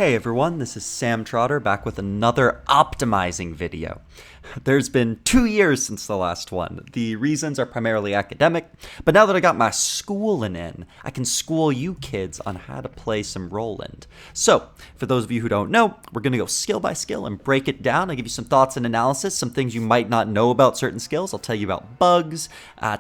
Hey everyone, this is Sam Trotter back with another optimizing video. There's been 2 years since the last one. The reasons are primarily academic, but now that I got my schooling in, I can school you kids on how to play some Roland. So, for those of you who don't know, we're going to go skill by skill and break it down. I'll give you some thoughts and analysis, some things you might not know about certain skills. I'll tell you about bugs,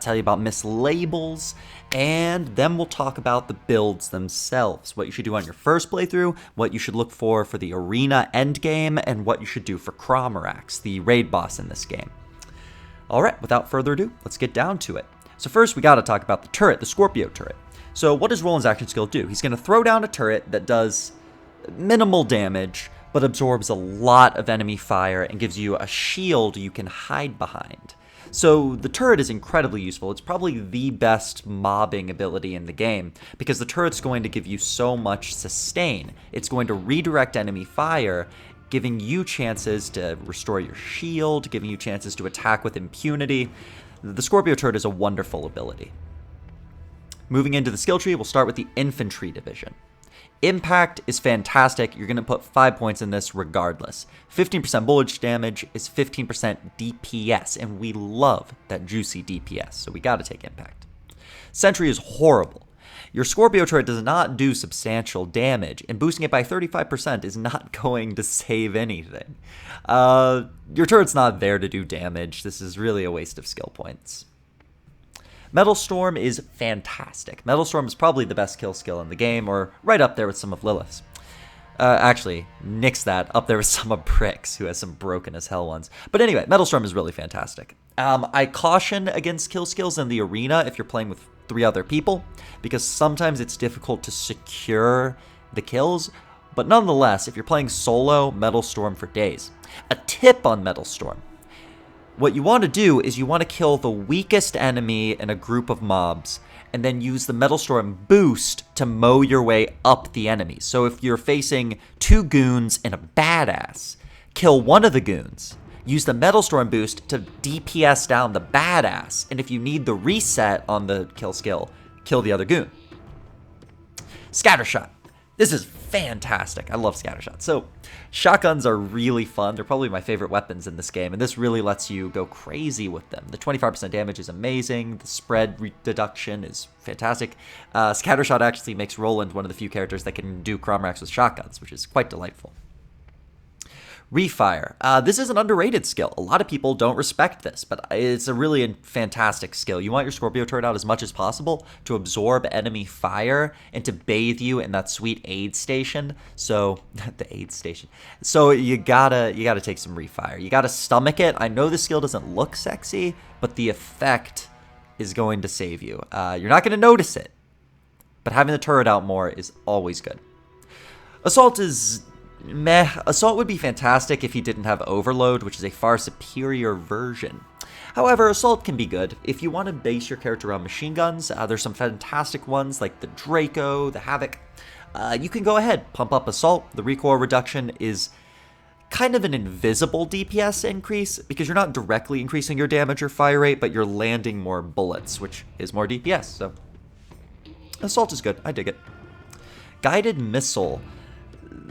tell you about mislabels, and then we'll talk about the builds themselves, what you should do on your first playthrough, what you should look for the arena endgame, and what you should do for Cromar, the raid boss in this game. Alright, without further ado, let's get down to it. So first we gotta talk about the turret, the Scorpio Turret. So what does Roland's action skill do? He's gonna throw down a turret that does minimal damage, but absorbs a lot of enemy fire and gives you a shield you can hide behind. So the turret is incredibly useful. It's probably the best mobbing ability in the game because the turret's going to give you so much sustain. It's going to redirect enemy fire, giving you chances to restore your shield, giving you chances to attack with impunity. The Scorpio Turret is a wonderful ability. Moving into the skill tree, we'll start with the Infantry division. Impact is fantastic. You're going to put 5 points in this regardless. 15% bullet damage is 15% DPS, and we love that juicy DPS, so we got to take Impact. Sentry is horrible. Your Scorpio Turret does not do substantial damage, and boosting it by 35% is not going to save anything. Your turret's not there to do damage. This is really a waste of skill points. Metal Storm is fantastic. Metal Storm is probably the best kill skill in the game, or right up there with some of Lilith's. Actually, nix that, up there with some of Brick's, who has some broken as hell ones. But anyway, Metal Storm is really fantastic. I caution against kill skills in the arena if you're playing with 3 other people, because sometimes it's difficult to secure the kills, but nonetheless, if you're playing solo, Metal Storm for days. A tip on Metal Storm. What you want to do is you want to kill the weakest enemy in a group of mobs, and then use the Metal Storm boost to mow your way up the enemies. So if you're facing 2 goons and a badass, kill one of the goons. Use the Metal Storm boost to DPS down the badass, and if you need the reset on the kill skill, kill the other goon. Scattershot. This is fantastic. I love Scattershot. So, shotguns are really fun. They're probably my favorite weapons in this game, and this really lets you go crazy with them. The 25% damage is amazing. The spread reduction is fantastic. Scattershot actually makes Roland one of the few characters that can do Cromar with shotguns, which is quite delightful. Refire. This is an underrated skill. A lot of people don't respect this, but it's a really fantastic skill. You want your Scorpio Turret out as much as possible to absorb enemy fire and to bathe you in that sweet aid station. So, the aid station. So you gotta take some Refire. You gotta stomach it. I know the skill doesn't look sexy, but the effect is going to save you. You're not gonna notice it, but having the turret out more is always good. Assault is meh. Assault would be fantastic if he didn't have Overload, which is a far superior version. However, Assault can be good. If you want to base your character around machine guns, there's some fantastic ones like the Draco, the Havoc. You can go ahead, pump up Assault. The recoil reduction is kind of an invisible DPS increase because you're not directly increasing your damage or fire rate, but you're landing more bullets, which is more DPS. So, Assault is good. I dig it. Guided Missile.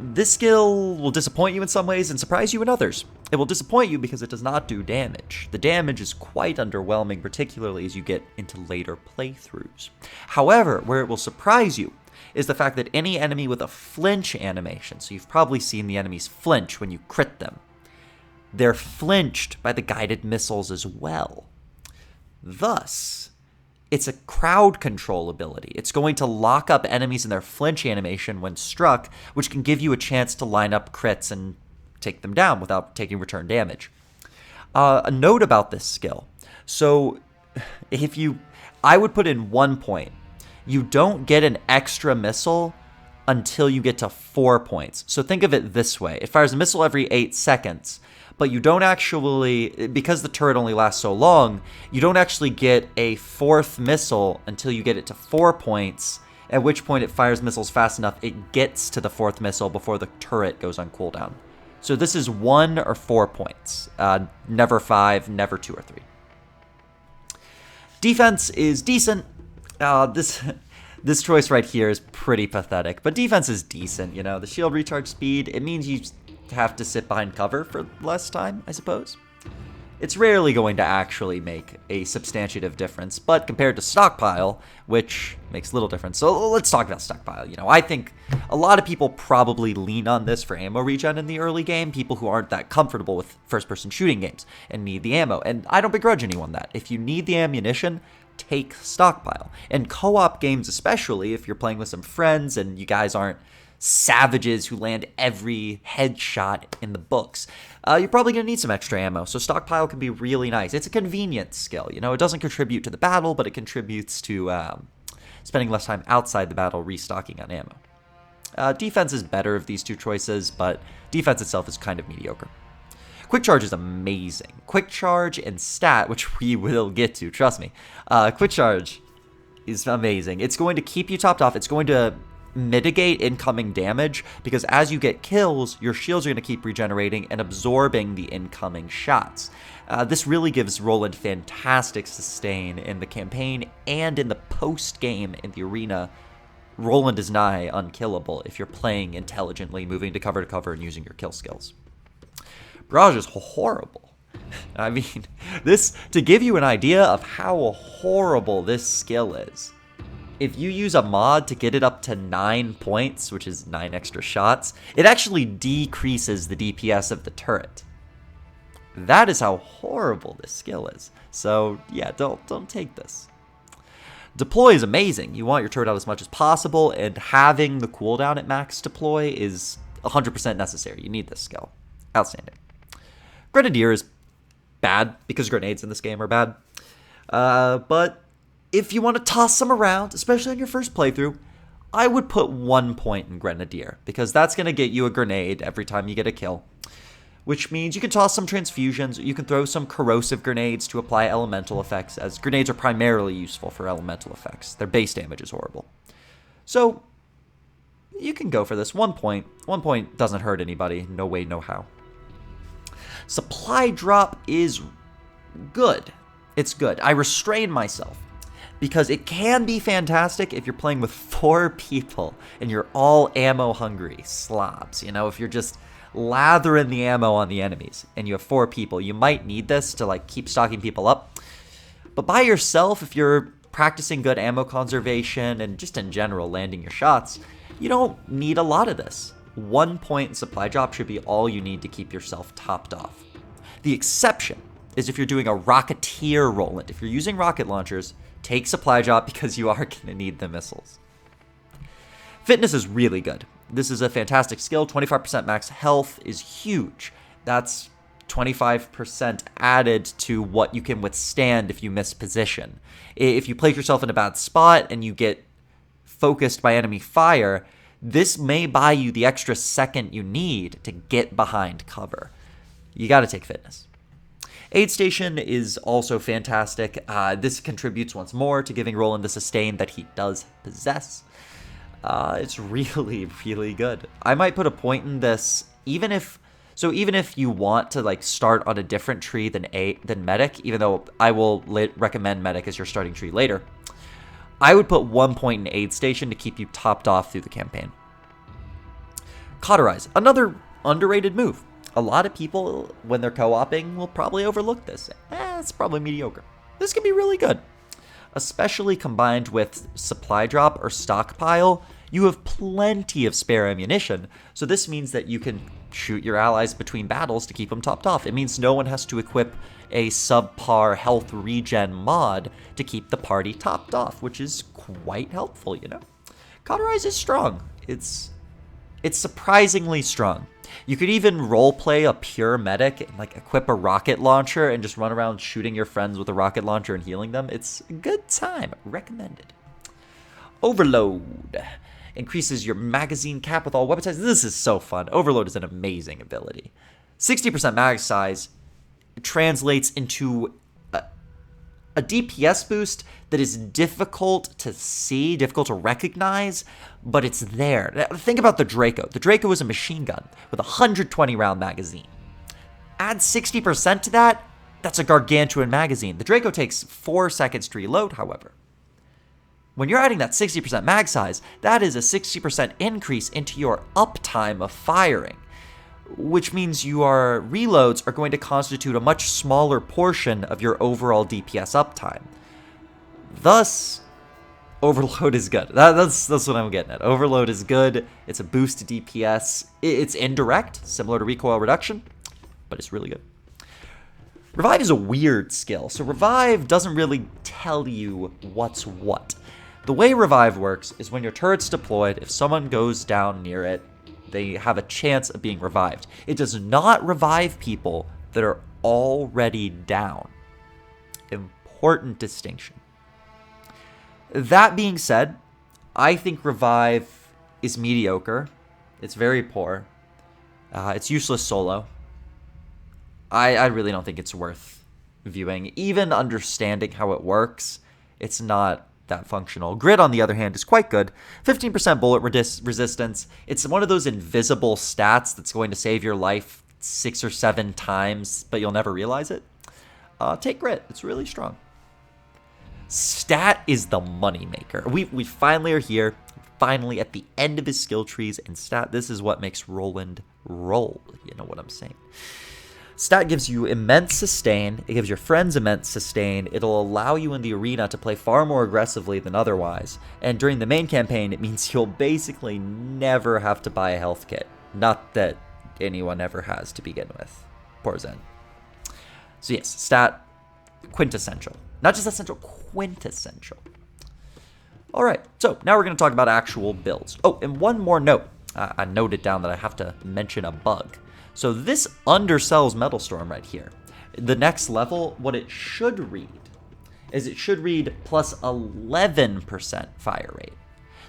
This skill will disappoint you in some ways and surprise you in others. It will disappoint you because it does not do damage. The damage is quite underwhelming, particularly as you get into later playthroughs. However, where it will surprise you is the fact that any enemy with a flinch animation, so you've probably seen the enemies flinch when you crit them, they're flinched by the guided missiles as well. Thus, it's a crowd control ability. It's going to lock up enemies in their flinch animation when struck, which can give you a chance to line up crits and take them down without taking return damage. A note about this skill. So, I would put in 1 point. You don't get an extra missile until you get to 4 points. So think of it this way. It fires a missile every 8 seconds. But you don't actually, because the turret only lasts so long, you don't actually get a 4th missile until you get it to 4 points, at which point it fires missiles fast enough it gets to the 4th missile before the turret goes on cooldown. So this is 1 or 4 points, never 5, never 2 or 3. Defense is decent. This choice right here is pretty pathetic, but defense is decent, you know. The shield recharge speed, it means you have to sit behind cover for less time, I suppose. It's rarely going to actually make a substantive difference, but compared to stockpile, which makes little difference. So let's talk about stockpile. You know, I think a lot of people probably lean on this for ammo regen in the early game, people who aren't that comfortable with first-person shooting games and need the ammo. And I don't begrudge anyone that. If you need the ammunition, take stockpile. And co-op games especially, if you're playing with some friends and you guys aren't savages who land every headshot in the books, you're probably going to need some extra ammo, so stockpile can be really nice. It's a convenience skill, you know, it doesn't contribute to the battle, but it contributes to spending less time outside the battle restocking on ammo. Defense is better of these two choices, but defense itself is kind of mediocre. Quick Charge is amazing. Quick Charge and Stat, which we will get to, trust me. Quick Charge is amazing. It's going to keep you topped off. It's going to mitigate incoming damage, because as you get kills, your shields are going to keep regenerating and absorbing the incoming shots. This really gives Roland fantastic sustain in the campaign and in the post-game in the arena. Roland is nigh unkillable if you're playing intelligently, moving to cover, and using your kill skills. Barrage is horrible. I mean, this, to give you an idea of how horrible this skill is, if you use a mod to get it up to 9 points, which is 9 extra shots, it actually decreases the DPS of the turret. That is how horrible this skill is. So yeah, don't take this. Deploy is amazing. You want your turret out as much as possible, and having the cooldown at max deploy is 100% necessary. You need this skill. Outstanding. Grenadier is bad because grenades in this game are bad. But if you want to toss some around, especially on your first playthrough, I would put 1 point in Grenadier, because that's going to get you a grenade every time you get a kill. Which means you can toss some transfusions, you can throw some corrosive grenades to apply elemental effects, as grenades are primarily useful for elemental effects. Their base damage is horrible. So, you can go for this. 1 point. 1 point doesn't hurt anybody. No way, no how. Supply drop is good. It's good. I restrain myself, because it can be fantastic if you're playing with 4 people and you're all ammo hungry slobs. You know, if you're just lathering the ammo on the enemies and you have 4 people, you might need this to like keep stocking people up. But by yourself, if you're practicing good ammo conservation and just in general landing your shots, you don't need a lot of this. 1 point in supply drop should be all you need to keep yourself topped off. The exception is if you're doing a Rocketeer Roland. If you're using rocket launchers, take supply drop, because you are going to need the missiles. Fitness is really good. This is a fantastic skill. 25% max health is huge. That's 25% added to what you can withstand if you miss position. If you place yourself in a bad spot and you get focused by enemy fire, this may buy you the extra second you need to get behind cover. You got to take fitness. Aid Station is also fantastic. This contributes once more to giving Roland the sustain that he does possess. It's really, really good. I might put a point in this, even if you want to like start on a different tree than Medic, even though I will recommend Medic as your starting tree later, I would put 1 point in Aid Station to keep you topped off through the campaign. Cauterize, another underrated move. A lot of people, when they're co-oping, will probably overlook this. It's probably mediocre. This can be really good. Especially combined with supply drop or stockpile, you have plenty of spare ammunition, so this means that you can shoot your allies between battles to keep them topped off. It means no one has to equip a subpar health regen mod to keep the party topped off, which is quite helpful, you know? Cauterize is strong. It's surprisingly strong. You could even roleplay a pure medic and like equip a rocket launcher and just run around shooting your friends with a rocket launcher and healing them. It's a good time. Recommended. Overload. Increases your magazine cap with all weapon sizes. This is so fun. Overload is an amazing ability. 60% mag size translates into a DPS boost that is difficult to see, difficult to recognize, but it's there. Now, think about the Draco. The Draco is a machine gun with a 120 round magazine. Add 60% to that, that's a gargantuan magazine. The Draco takes 4 seconds to reload, however. When you're adding that 60% mag size, that is a 60% increase into your uptime of firing, which means your reloads are going to constitute a much smaller portion of your overall DPS uptime. Thus, Overload is good. That's what I'm getting at. Overload is good. It's a boost to DPS. It's indirect, similar to recoil reduction, but it's really good. Revive is a weird skill. So Revive doesn't really tell you what's what. The way Revive works is when your turret's deployed, if someone goes down near it, they have a chance of being revived. It does not revive people that are already down. Important distinction. That being said, I think Revive is mediocre. It's very poor. It's useless solo. I really don't think it's worth viewing. Even understanding how it works, it's not that functional. Grit, on the other hand, is quite good. 15% bullet resistance. It's one of those invisible stats that's going to save your life 6 or 7 times, but you'll never realize it. Take Grit. It's really strong. Stat is the moneymaker. We finally are here. Finally at the end of his skill trees, and Stat, this is what makes Roland roll. You know what I'm saying? Stat gives you immense sustain. It gives your friends immense sustain. It'll allow you in the arena to play far more aggressively than otherwise. And during the main campaign, it means you'll basically never have to buy a health kit. Not that anyone ever has to begin with. Poor Zen. So yes, Stat, quintessential. Not just essential, quintessential. All right, so now we're going to talk about actual builds. Oh, and one more note. I noted down that I have to mention a bug. So this undersells Metal Storm right here. The next level, what it should read is it should read plus 11% fire rate.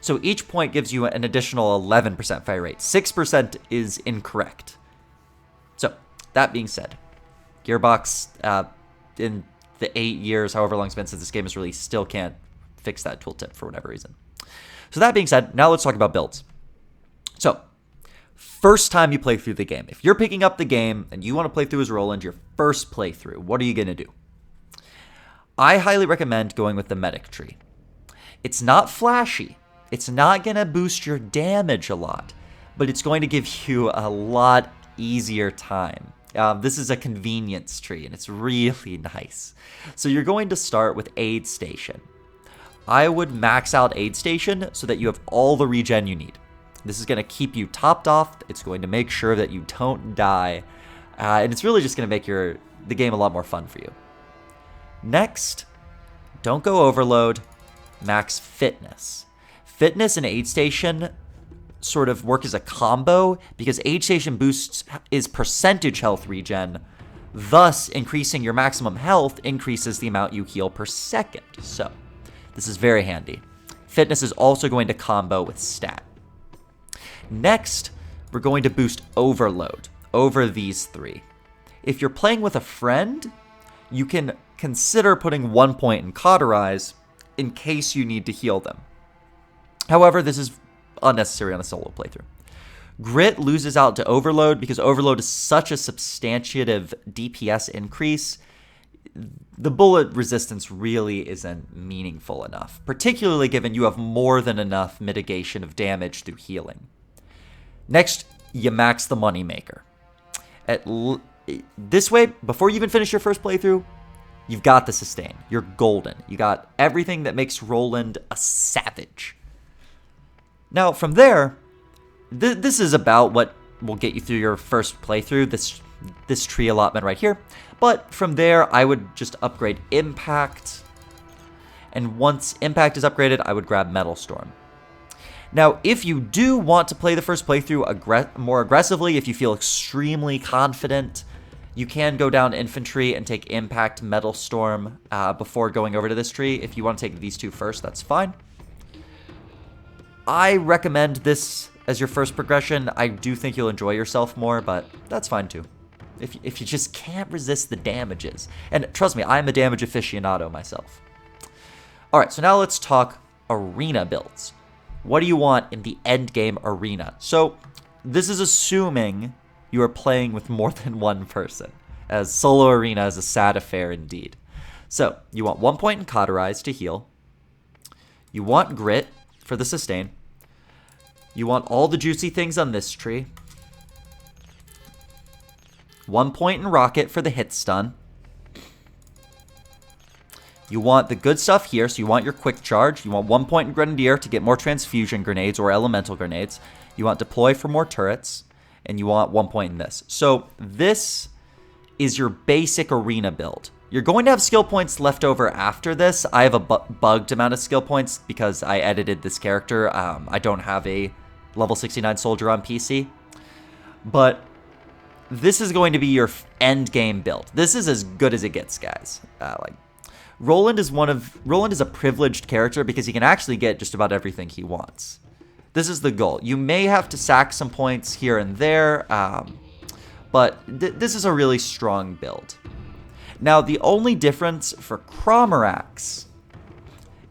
So each point gives you an additional 11% fire rate. 6% is incorrect. So that being said, Gearbox, in the 8 years, however long it's been since this game is released, still can't fix that tooltip for whatever reason. So that being said, now let's talk about builds. So, first time you play through the game. If you're picking up the game and you want to play through as Roland, your first playthrough, what are you going to do? I highly recommend going with the medic tree. It's not flashy. It's not going to boost your damage a lot, but it's going to give you a lot easier time. This is a convenience tree, and it's really nice. So you're going to start with Aid Station. I would max out Aid Station so that you have all the regen you need. This is going to keep you topped off. It's going to make sure that you don't die. And it's really just going to make the game a lot more fun for you. Next, don't go overload. Max Fitness. Fitness and Aid Station sort of work as a combo because Aid Station boosts is percentage health regen. Thus, increasing your maximum health increases the amount you heal per second. So, this is very handy. Fitness is also going to combo with Stat. Next, we're going to boost Overload over these 3. If you're playing with a friend, you can consider putting 1 point in Cauterize in case you need to heal them. However, this is unnecessary on a solo playthrough. Grit loses out to Overload because Overload is such a substantiative DPS increase. The bullet resistance really isn't meaningful enough, particularly given you have more than enough mitigation of damage through healing. Next, you max the Moneymaker. This way, before you even finish your first playthrough, you've got the sustain. You're golden. You got everything that makes Roland a savage. Now, from there, this is about what will get you through your first playthrough, this tree allotment right here. But from there, I would just upgrade Impact. And once Impact is upgraded, I would grab Metal Storm. Now, if you do want to play the first playthrough more aggressively, if you feel extremely confident, you can go down Infantry and take Impact, Metal Storm before going over to this tree. If you want to take these 2 first, that's fine. I recommend this as your first progression. I do think you'll enjoy yourself more, but that's fine too. If you just can't resist the damages. And trust me, I'm a damage aficionado myself. Alright, so now let's talk arena builds. What do you want in the endgame arena? So, this is assuming you are playing with more than one person, as solo arena is a sad affair indeed. So, you want 1 point in Cauterize to heal. You want grit for the sustain. You want all the juicy things on this tree. 1 point in rocket for the hit stun. You want the good stuff here, so you want your quick charge. You want 1 point in grenadier to get more transfusion grenades or elemental grenades. You want deploy for more turrets. And you want 1 point in this. So this is your basic arena build. You're going to have skill points left over after this. I have a bugged amount of skill points because I edited this character. I don't have a level 69 soldier on PC. But this is going to be your end game build. This is as good as it gets, guys. Roland is a privileged character because he can actually get just about everything he wants. This is the goal. You may have to sack some points here and there, but this is a really strong build. Now, the only difference for Cromar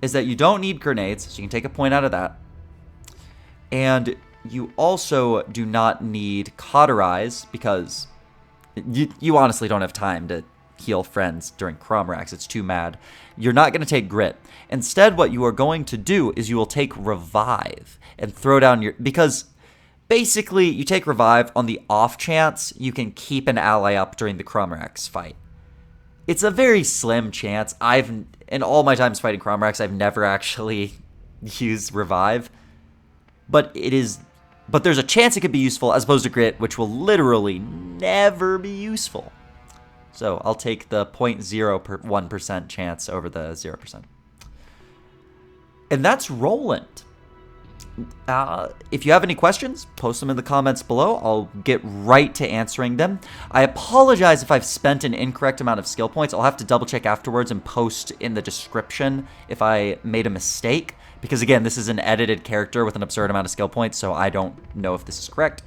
is that you don't need grenades, so you can take a point out of that. And you also do not need cauterize because you honestly don't have time to heal friends during Cromar. It's too mad. You're not going to take grit. Instead, what you are going to do is you will take revive and throw down your... Because basically, you take revive on the off chance you can keep an ally up during the Cromar fight. It's a very slim chance. In all my times fighting Cromar, I've never actually used revive. But there's a chance it could be useful as opposed to grit, which will literally never be useful. So I'll take the 0.01% chance over the 0%. And that's Roland. If you have any questions, post them in the comments below. I'll get right to answering them. I apologize if I've spent an incorrect amount of skill points. I'll have to double check afterwards and post in the description if I made a mistake. Because again, this is an edited character with an absurd amount of skill points, so I don't know if this is correct.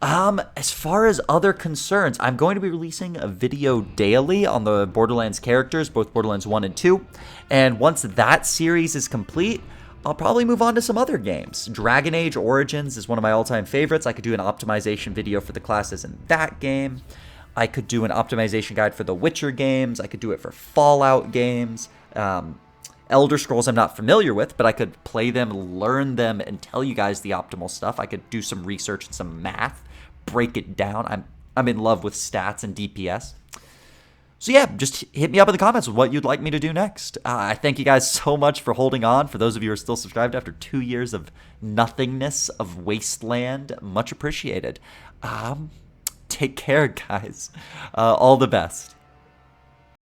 As far as other concerns, I'm going to be releasing a video daily on the Borderlands characters, both Borderlands 1 and 2. And once that series is complete, I'll probably move on to some other games. Dragon Age Origins is one of my all-time favorites. I could do an optimization video for the classes in that game. I could do an optimization guide for the Witcher games. I could do it for Fallout games. Elder Scrolls I'm not familiar with, but I could play them, learn them, and tell you guys the optimal stuff. I could do some research and some math, break it down. I'm in love with stats and DPS. So yeah, just hit me up in the comments with what you'd like me to do next. I thank you guys so much for holding on. For those of you who are still subscribed after 2 years of nothingness, of wasteland, much appreciated. Take care, guys. All the best.